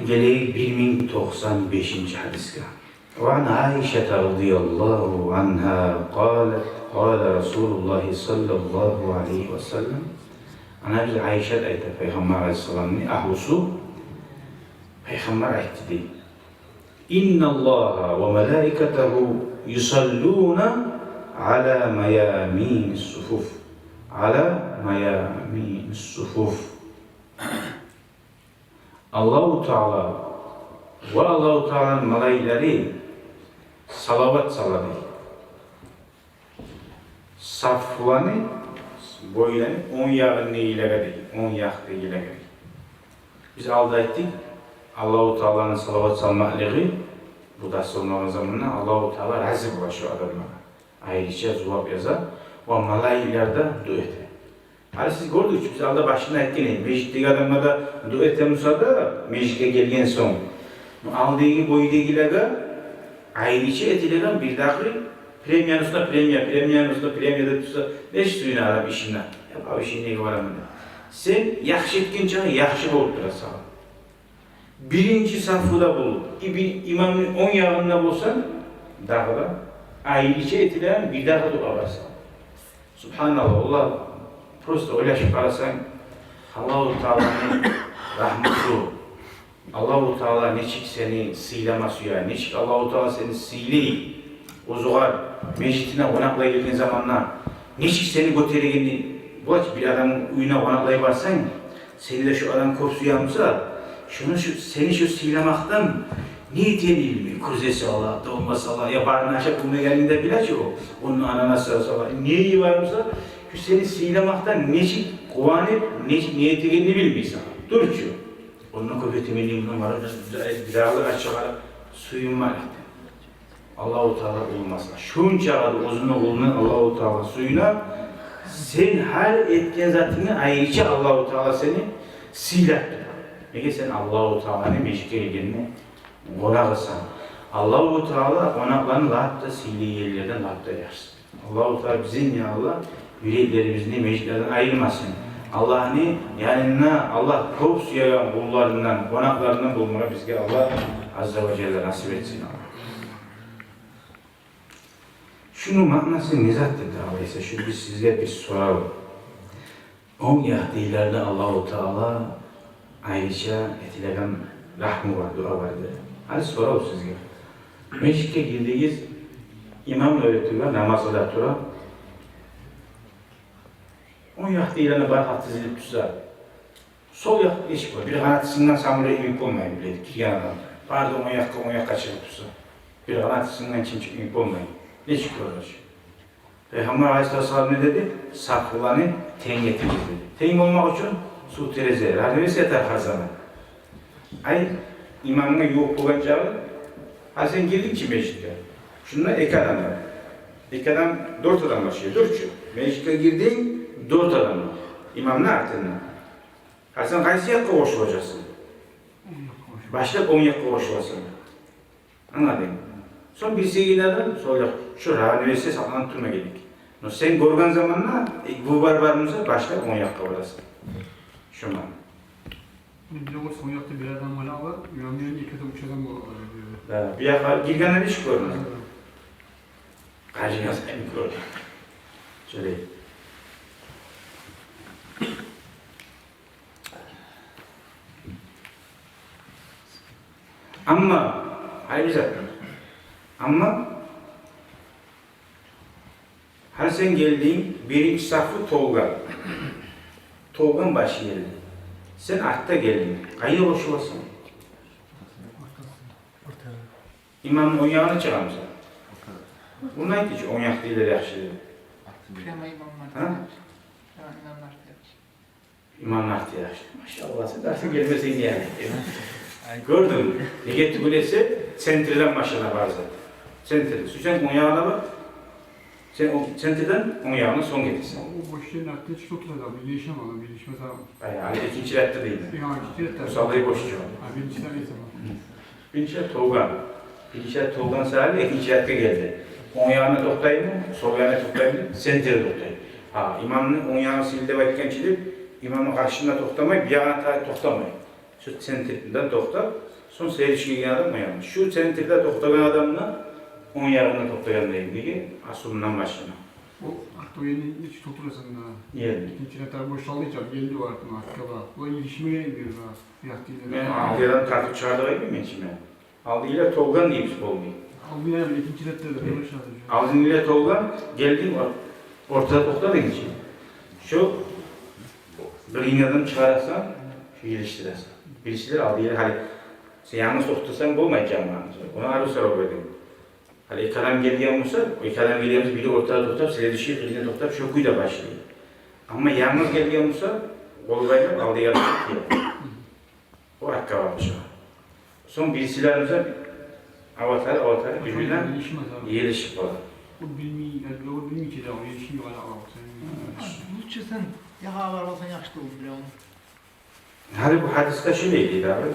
Geleği 1095. hadisga. وعن عائشة رضي الله عنها قال رسول الله صلى الله عليه وسلم. Ana bir Ayşe ayette Peygamber Aleyhisselam'ın ahlusu Peygamber ayette değil. İnna Allaha ve melaiketehu yusalluna ala mayamin sufuf. Ala mayamin sufuf. Allahu Teala ve Allahu Teala'nın melaikeleri salavat saladı. Safvanı boylanıp 10 yağın ileri değil, 10 yağ ileri. Biz alda ettik. Allahu Teala'nın salavat salmakları bu da sonradan zamanla Allahu Teala razı bulaşır şu adamlara. Ayrıca cevap yazar ve melaikeler de dua eder. Hani siz gördük biz alda başına ettiğini, meclitteki adamlara dua ettiğimizde meclite gelgen son. Aldığı boydakilerle ayrıca edilen bir dahil premiyanın üstüne premiyada tutsa beş suyunu adam işinden. Hep abi işine var ama. Sen yaxşı etkince yaxşı bulup durasın. Birinci safhada bulup, imamın 10 yağında bulsan, daha da ayrıca edilen bir daha dua varsa. Subhanallah, Allah prosto öyle şıkarasan, Allah-u Teala'nın rahmeti, Allah-u Teala neçik seni sıylaması ya, neçik Allah-u Teala seni sıylayı, o zuğar, meclisine konakla geldiğin zamanlar, neçik seni götüreğini, bu aç bir adamın uyuna konaklayı varsan, seni de şu adam kopsu yapmışsa, seni şu sıylamaktan niyet edilmiyor. Kuzesi Allah, dolması Allah, yaparını aşağı bulmaya geldiğinde bile ki o, onun ananası Allah, niye iyi varmışsa, şu seni sıylamaktan neçik kovanıp, neçik niyet edildiğini bilmiyorsan, dur ki onun kuvveti numara, bidağlı açığa suyun var. Allah-u Teala olmazsa. Şunca adı uzun bulunan Allah-u Teala suyuna sen her etken zatını ayrıca Allah-u Teala seni silattı. Peki sen Allah-u Teala'nın meclise geldiğini konağısan. Allah-u Teala konaklarını lahapta sili yerlerden lahapta yarsın. Allah-u Teala bizim ya Allah yüreklerimizni meclislerden ayırmasın. Allah'ını yani Allah kop suya kullarından, konaklarından bulmaya bizge Allah Azze ve Celle nasip etsin. Şunun manası nizattır davaysa, şu biz sizlere bir soralım. 10 yahdilerde Allah-u Teala ayrıca etilen rahmı var, dua vardır. Hadi soralım sizlere. Meşke girdiğiniz imam öğretiyorlar, namazı da tura. 10 yahdilerde bana hattızılıp tutsa. Sol yak eşik var, bir kanatısından samuraya ümit olmayın bile, kiryanından. Pardon 10 yak kaçırıp tutsa. Bir kanatısından için ümit olmayın. Ne çıkıyorlar? Peygamber Aleyhisselam ne dedi? Safılanı ten getirir dedi. Ten olmak için su tereze, radyosu yeter hazana. Ay imamına yok olacağı, ha sen girdin ki meclite. Şunlar ek adam var. Ek adam 4 adam başlıyor, 4 şu. Meclite girdin, 4 adam var. İmam ne arttığında? Ha sen kaç yakka hoş olacaksın? Başta 10 yakka hoş olasın. Anladın? Son birisi giderden sonra şu üniversite saklanan turma geldik. No sen görgen zamanla bu barbarımıza başka 10 yakka olasın. Şu an. Bir o son yakta bir adam var var. Yönlerin iki de uçadan bu diyor. Bir yakka girgenler hiç görmez. Karşıyaz en gördüm. Şöyle. Ama hayır güzel. Ama her sen geldiğin birinci safı Tolga. Tolga'nın başı geldi. Sen artta geldin. Kayı hoş olasın. İmamın 10 yağını çıkarmışsın. Bundan hiç 10 yağ değil de yaxşı dedi. Prema imamlar. İmamlar da yaxşı. Maşallah sen dersin gelmesin yani. Gördün mü? Negetti kulesi sentriden başına var zaten. Sentriden. Sen 10 yağına bak. Sen o sentriden 10 yağına son getirsin. O boş yerin arttı hiç çok güzel abi. Birleşmez abi. Yani ikinci rette değil. İkinci Musallayı boş çıkıyor. Birinciden iyisi var. Birinci ret Tolga. Birinci ret Tolga'nın sahibi ikinci rette geldi. 10 yağına toktayım mı? Sol yağına toktayım mı? Sentride toktayım. Ha, imamın 10 yağını silde vakitken çilip, imamın karşısında toktamayıp, bir yağına toktamayın. Şu sentrikten toxtab, son seyirişkigen adam uyanmış. Şu sentrikte toxtagan adamla 10 yarına toxtagan deyildiği asılından başına. O Aktoy'un hiç toturasında. Yerli. İkinci netar boşalmayacak. Geldi o artık arkaba. O ilişmeye gidiyor ha. Fiyat Ben değil. aldıyadan tartıp çağırdığı gibi mi içime? Aldı ile Tolgan diye bir olmuyor. Aldı yani ikinci netar da boşaldı. Aldın ile Tolgan geldi ortada toxtadın için. Şu Grinyadan çıkarırsan, şu iliştirirsen. Iliştirir aldı ile hani sen yalnız toxtasan olmayacağım onu arı soru verdim. Hani iki adam geldiğim olsa, o iki adam geldiğimiz biri ortada toxtab, size düşüyor, Grinyadan toxtab, şokuyu da başlıyor. Ama yalnız geldiğim olsa, kolu bayılıp aldı yarı tutuyor. O arka varmış o. Son birisilerimize avatarı birbirinden yerleşip var. O bilmiyor ki de o ilişmiyor hala. Lütfen sen ya haber olsan yaxşı olur bile onu. Hani bu hadiste şöyleydi abi.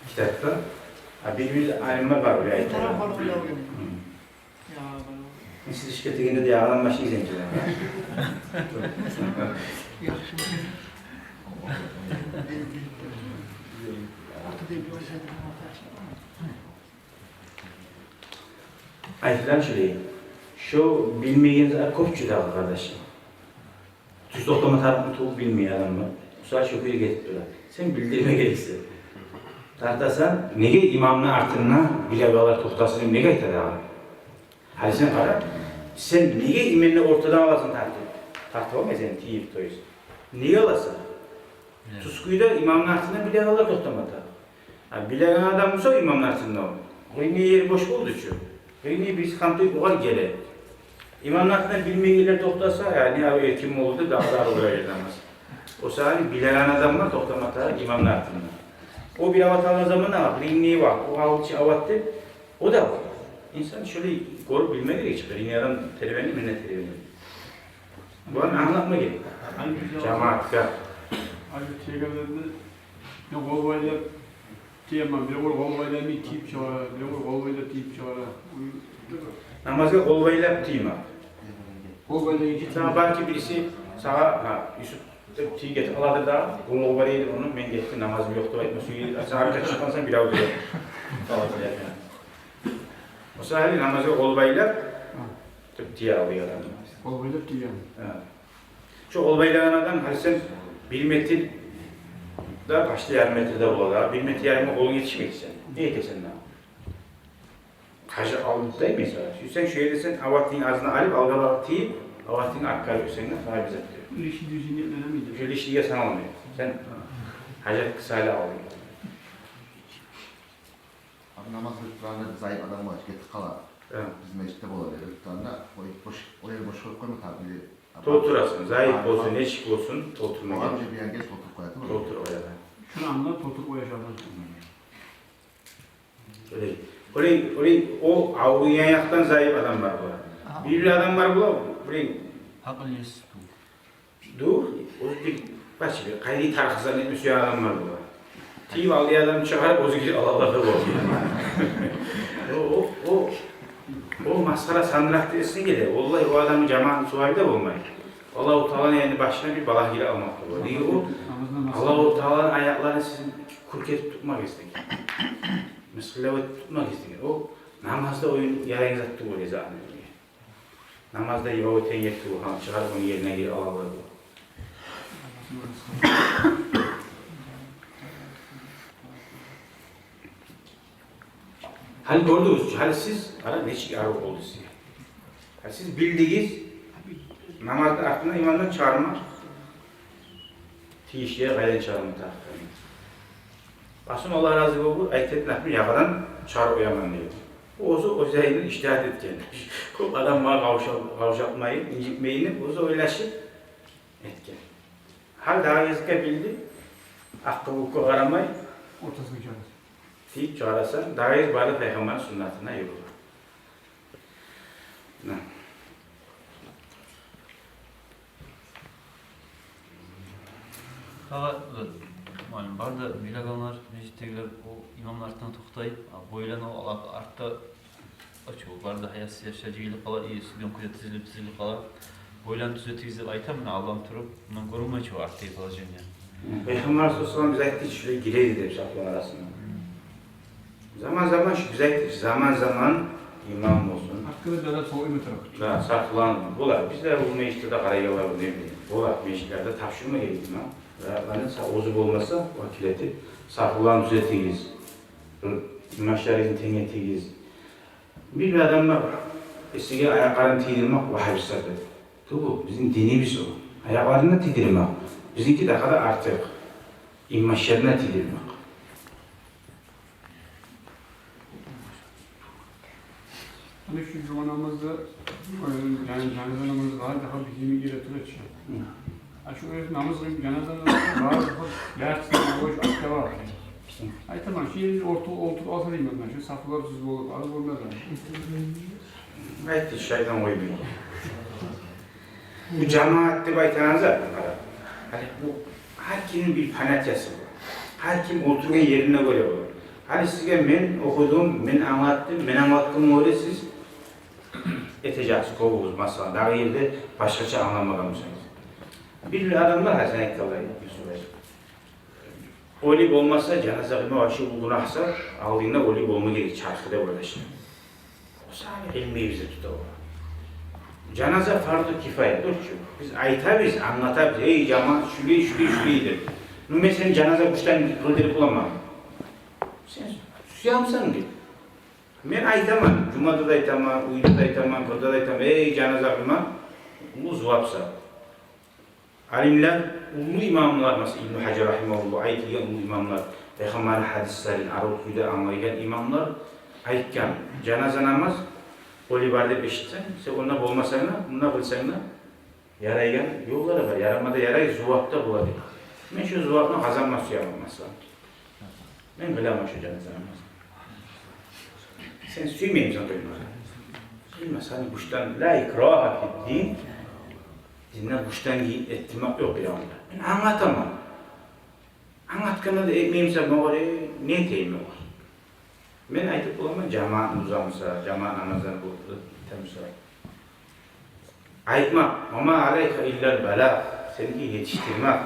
Kitapta. Bir alimler var oraya. Bir taraf var öyle oluyor. Ya haber olsun. Siz şirkete de yağlan başı izleyiciler. Yaxşı. Ortada bir olsaydı Ayetler şöyle. Şu bilmeyeniz kopçu da kardeşim. Tüs otomat harfini tuğuk bilmeyen adam var. Bu saat şokuyu getirdiler. Sen bildirme gerekse. Tartasan, nege imamını artırına bile bağlar tohtasını nege iter abi. Hadi sen ara. Sen nege imanını ortadan alasın tartı. Tartı olmaz sen tiyip toyuz. Niye alasın? Tuskuyu da imamın artırına bile bağlar tohtamata. Yani bilen adam olsa imamın artırına olur. Gıyni yeri boş oldu şu. Gıyni birisi kantoyu buğal gele. İmamın artırına bilmeyenler tohtasa yani ya erkim oldu daha olur ayırlamaz. O sahne bilen adamlar tohtamata imamın artırına. O bir avat alma zamanı var, rinliği var, o avuçı avattı, o da var. İnsan şöyle korup bilme gerek çıkar. Yine adam televeni mi ne televeni? Bu an anlatma gerek. Cemaatka. Ayrıca şeylerinde ne kolbayla diyemem, bir kolbayla bir tip çağıra, bir kolbayla tip çağıra. Namazda kolbayla tutayım ha. Kolbayla iki Sana belki birisi sağa, Yusuf tüy getir, aladı da, bu kolbayla onu, ben getirdim, namazım yoktu, suyu, sana bir kaçırtmasan bir avuç yok. O sırada namazda kolbayla tüy alıyor adam. kolbayla diyemem. Şu kolbayla adam, hani sen 1 metre da başta yarım metrede olur. 1 metre yarım kolun yetişmek için. Ne yetesin lan? Kaşı aldık değil mi mesela? Sen şöyle desen, avattığın ağzına alıp, algılattığın, avattığın akkarı üstüne daha bize tutuyor. İlişki düzeni etmenemeydi. Şöyle işliğe sen almıyor. Sen hacet kısayla alıyor. Abi namaz kıldıklarında zayıf adam var, getir kala. Evet. Bizim meclitte olur ya, kıldıklarında o yeri boş koyup koyma tabi. Toturasın, zayıf olsun, eşik olsun, toturma Var gelir. bir yer geç oturup koyar değil mi? Totur o yana. Şunu anla, totuk o yaşadan. Orayı o avluya yaktan zayıf adam var bu. Bir adam var bu, burayı Hakılıyız. dur, o bir başka bir kaydı tarhızan etmiş bir adam var bu. Tiyip aldığı adam çıkarıp o zikir Allah'ı oluyor. O maskara sandırak desin gele. Vallahi o adamın cemaatinin suayı da olmayı. Allah-u Teala'nın yani başına bir balah gibi almak olur. Diyor o, Allah-u Teala'nın ayaklarını sizin kurket tutmak istedik. Mıskılavet tutmak istedik. O namazda oyun yarayın zattı bu rezanı. Namazda ibadetten yetti bu. Çıkarıp onu yerine geri alalım. Hani gördünüz, hani siz, hani neçik arı oldu size. Hani siz bildiğiniz, namazda aklına imandan çağırma, tiyişliğe gayden çağırma taraftarını. Basın Allah razı olsun, ayet-i nahmi yakadan çağırıp uyaman diyor. O zeynin iştihat etken. O adam bana kavuşatmayı, incitmeyini, o oylaşıp etken. Hal daha yazıka bildi, hakkı hukuku aramayı, Ortasını çağırır. deyip çağırırsan, daha iz bari Peygamber'in sünnetine yürür. Malum var da bilaganlar, mecittekiler o imamlardan toxtayıp, boylan o artta açıyor. Var da hayat yaşayıcı kala, iyi sübyan kuya tizilip kala, boylan düzeti izlep aytam mı Allah'ım turup, bundan korunma çoğu arttayıp alacağım ya. Peygamber Aleyhisselam bize etti şöyle gireydi de şapkın arasında. Zaman zaman şu bize etti, zaman zaman imam olsun. Hakkını da soğuyu mu tarafı? Da saklan, bular bizler bu mecliste de karayılar ne bileyim. Bular meclislerde tapşırma gerekli mi? Ve ozup olmasa vakileti saklan düzeltiriz. İmaçlarını tengetiriz. Bir adamlar eskiye ayaklarını tidirmek vahibislerdi. Bu bizim dinimiz o. Ayaklarını tidirmek. Bizimki daha da artık immaçlarına tidirmek. Hani şu cuma namazı, yani cenaze namazı daha bilimi gerektirir. Şu öyle namaz gibi cenaze namazı daha gerçekten boş akta var. Ay tamam, şimdi orta alsa değil mi ben? Şu saflar süzme olup az bunlar da. Belki şeyden koymuyor. Bu cemaatte baytananızlar bunlara. Hani bu her kimin bir fanatyası var. Her kim oturduğun yerine göre var. Hani size ben okudum, ben anlattım öyle siz eteceksiniz, kovuz mesela. Daha yerde başkaça anlamamışsınız. Bir adamlar Hasan Ektalay'ı Yusuf'a. Olib olmasa, cenaze kılma başı bulduğunu aksa, aldığında olib olma gerek, çarşıda böyle şey. O sadece ilmeği bize tutar. Cenaze farz-ı kifayet, dur ki. Biz aytabız, anlatabız, ey cemaat şurayıdır. Nüme senin cenaze kuştan kıldırıp bulamam. Sen susuyamsan git. Ben aytamam, cumada da aytamam, uyda da aytamam, kırda da aytamam, ey cenaze kılma, bu zuvapsa. Alimler, ulu imamlar, mesela İbn-i Hacer Rahimahullah, ayetigen ulu imamlar, Peygamber hadislerin arutuyla anlayan imamlar, aytken cenaze namaz, o libarda beşitsen, sen ona olmasayna, buna bilsayna, yaraygan yolları var, yaramada yaray zuvapta buladı. Ben şu zuvapla kazanma suyamam mesela. Ben bilemem şu cenaze namazı. Sen suymeyeyim sen duyma. Suymaz, hani kuştan, la ikraha fi din, dinden kuştan ettirmek yok bir anda. Ben anlatamam. Anlatkanda da ekmeğimse ne var, ne teymi var. Ben aytıp bulamam, cemaat uzamsa, cemaat namazdan bu temsa. Aytmak, ama aleyka illel bela, seninki yetiştirmek.